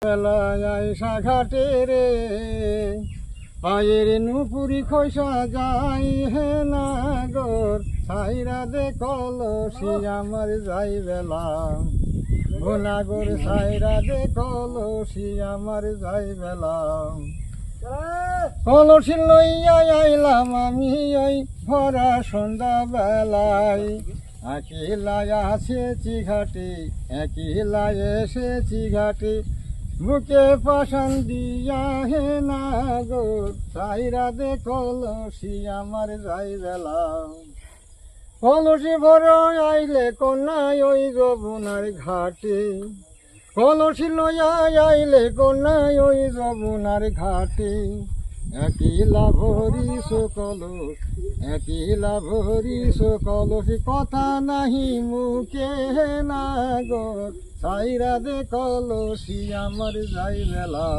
বেলায় আইসা ঘাটে রে পায়ের নুপুরি খৈসা যাই হে নাগর সাইরা দে কলসি আমার যাই বেলা নাগর সাইরা দে কলসি আমার যাই বেলা কলসি লইয়া আইলাম আমি ওই ভরা সন্ধ্যা বেলায় একলাই আসেছি ঘাটে একলাই এসেছি ঘাটে বুকে পাশান দিয়া হে নাগর সাইরা দে কলসি আমার যাই বেলা কলসি ভর আইলে কন্যায় ওই যমুনার ঘাটে কলসি লইয়া আইলে কন্যায় ওই যমুনার ঘাটে একলা ভরিস কলস একলা ভরিস কলসি কথা নাহি মুখে হে নাগর সাইরা দে কলসি আমার যাই বেলা।